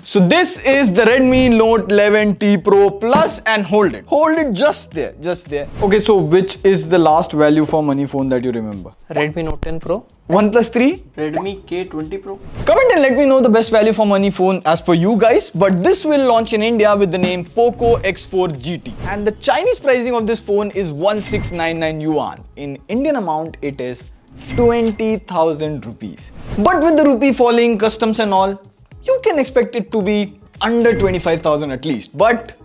So this is the Redmi Note 11T Pro Plus, and hold it just there. Okay, so which is the last value for money phone that you remember? Redmi Note 10 Pro. OnePlus 3? Redmi K20 Pro. Comment and let me know the best value for money phone as per you guys, but this will launch in India with the name Poco X4 GT. And the Chinese pricing of this phone is 1699 yuan. In Indian amount, it is 20,000 rupees. But with the rupee falling, customs and all, you can expect it to be under 25,000 at least. But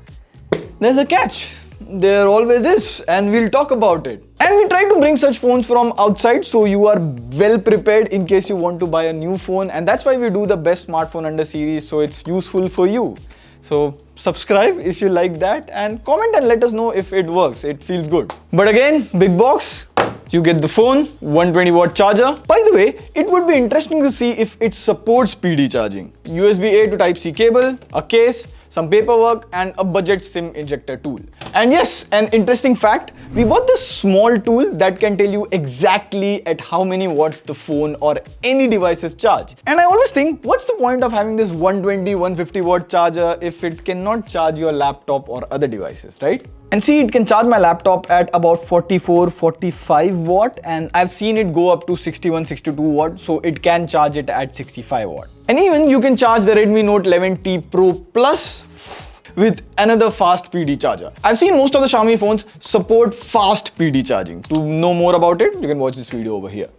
there's a catch. There always is, and we'll talk about it. And we try to bring such phones from outside so you are well prepared in case you want to buy a new phone, and that's why we do the best smartphone under series, so it's useful for you. So subscribe if you like that, and comment and let us know if it works, it feels good. But again, big box, you get the phone, 120-watt charger. By the way, it would be interesting to see if it supports PD charging. USB-A to Type-C cable, a case, some paperwork, and a budget SIM ejector tool. And yes, an interesting fact, we bought this small tool that can tell you exactly at how many watts the phone or any device is charged. And I always think, what's the point of having this 120, 150-watt charger if it cannot charge your laptop or other devices, right? And see, it can charge my laptop at about 44, 45 watt, and I've seen it go up to 61, 62 watt, so it can charge it at 65 watt. And even you can charge the Redmi Note 11T Pro Plus with another fast PD charger. I've seen most of the Xiaomi phones support fast PD charging. To know more about it, you can watch this video over here.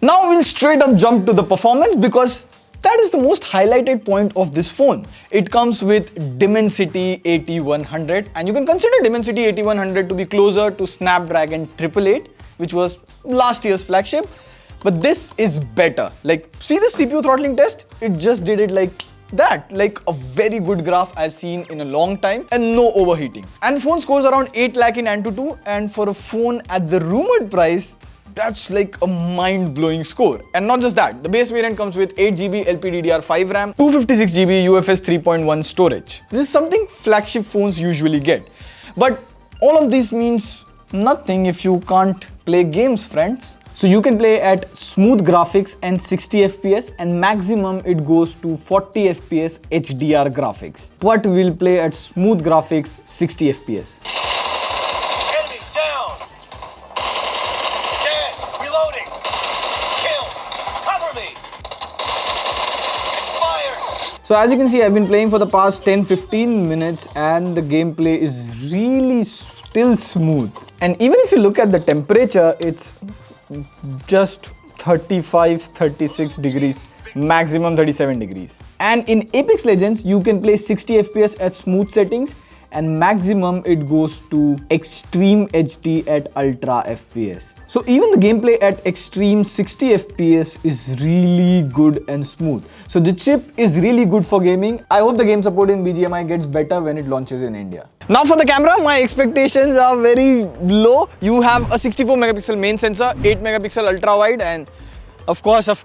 Now we'll straight up jump to the performance, because that is the most highlighted point of this phone. It comes with Dimensity 8100, and you can consider Dimensity 8100 to be closer to Snapdragon 888, which was last year's flagship. But this is better. Like, see the CPU throttling test? It just did it like that, like a very good graph I've seen in a long time, and no overheating. And the phone scores around 8 lakh in Antutu, and for a phone at the rumored price, that's like a mind-blowing score. And not just that, the base variant comes with 8GB LPDDR5 RAM, 256GB UFS 3.1 storage. This is something flagship phones usually get. But all of this means nothing if you can't play games, friends. So you can play at smooth graphics and 60 FPS, and maximum it goes to 40 FPS HDR graphics. But we'll play at smooth graphics 60 FPS. Enemy down! Dead! Reloading! Kill! Cover me! Expired! So as you can see, I've been playing for the past 10-15 minutes, and the gameplay is really still smooth. And even if you look at the temperature, it's just 35-36 degrees, maximum 37 degrees. And in Apex Legends, you can play 60 FPS at smooth settings, and maximum it goes to extreme HD at ultra FPS. So even the gameplay at extreme 60 FPS is really good and smooth. So the chip is really good for gaming. I hope the game support in BGMI gets better when it launches in India. Now for the camera, my expectations are very low. You have a 64 megapixel main sensor, 8 megapixel ultra wide, and of course, a 2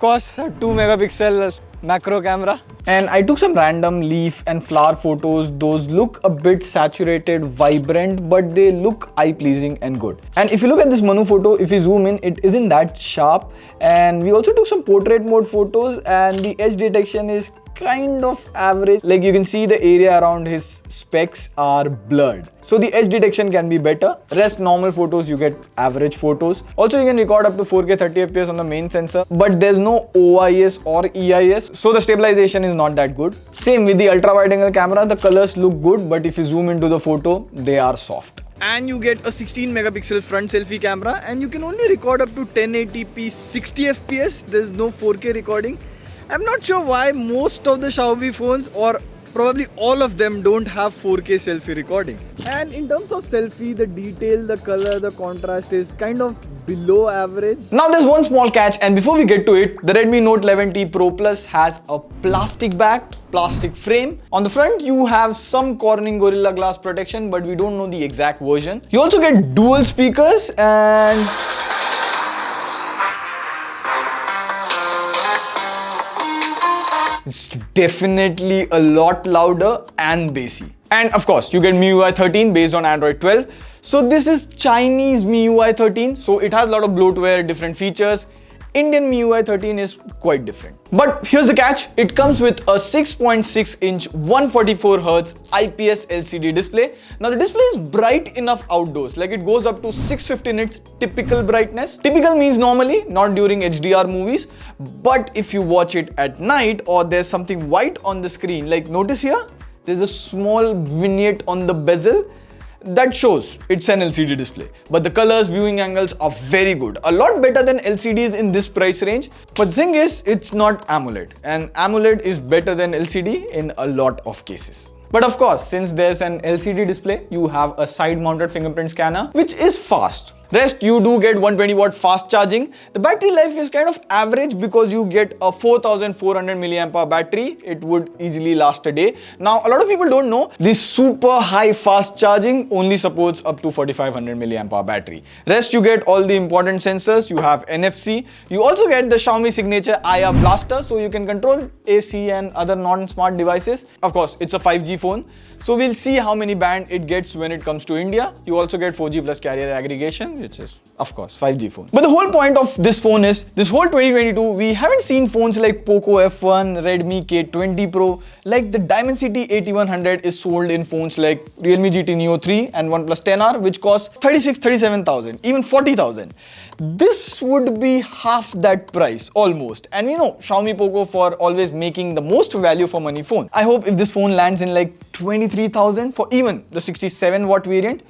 megapixel macro camera. And I took some random leaf and flower photos. Those look a bit saturated, vibrant, but they look eye-pleasing and good. And if you look at this Manu photo, if you zoom in, it isn't that sharp. And we also took some portrait mode photos, and the edge detection is kind of average. Like, you can see the area around his specs are blurred, so the edge detection can be better. Rest normal photos, you get average photos. Also, you can record up to 4K 30 FPS on the main sensor, but there's no OIS or EIS, so the stabilization is not that good. Same with the ultra wide angle camera, the colors look good, but if you zoom into the photo, they are soft. And you get a 16 megapixel front selfie camera, and you can only record up to 1080p 60 FPS. There's no 4K recording. I'm not sure why most of the Xiaomi phones, or probably all of them, don't have 4K selfie recording. And in terms of selfie, the detail, the color, the contrast is kind of below average. Now there's one small catch, and before we get to it, the Redmi Note 11T Pro Plus has a plastic back, plastic frame. On the front, you have some Corning Gorilla Glass protection, but we don't know the exact version. You also get dual speakers, and it's definitely a lot louder and bassy. And of course, you get MIUI 13 based on Android 12. So this is Chinese MIUI 13. So it has a lot of bloatware, different features. Indian MIUI 13 is quite different. But here's the catch, it comes with a 6.6-inch 144Hz IPS LCD display. Now the display is bright enough outdoors, like it goes up to 650 nits typical brightness. Typical means normally, not during HDR movies, but if you watch it at night or there's something white on the screen, like notice here, there's a small vignette on the bezel that shows it's an LCD display. But the colors, viewing angles are very good. A lot better than LCDs in this price range. But the thing is, it's not AMOLED. And AMOLED is better than LCD in a lot of cases. But of course, since there's an LCD display, you have a side-mounted fingerprint scanner, which is fast. Rest, you do get 120-watt fast charging. The battery life is kind of average because you get a 4400 mAh battery. It would easily last a day. Now, a lot of people don't know this super high fast charging only supports up to 4500 mAh battery. Rest, you get all the important sensors. You have NFC. You also get the Xiaomi signature IR blaster, so you can control AC and other non-smart devices. Of course, it's a 5G phone. So we'll see how many band it gets when it comes to India. You also get 4G plus carrier aggregation, which is, of course, 5G phone. But the whole point of this phone is, this whole 2022, we haven't seen phones like Poco F1, Redmi K20 Pro, like the Dimensity 8100 is sold in phones like Realme GT Neo 3 and OnePlus 10R, which cost 37,000, even 40,000. This would be half that price, almost. And you know, Xiaomi Poco for always making the most value for money phone. I hope if this phone lands in like 23,000 for even the 67-watt variant,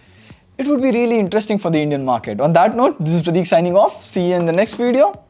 it would be really interesting for the Indian market. On that note, this is Pradeep signing off. See you in the next video.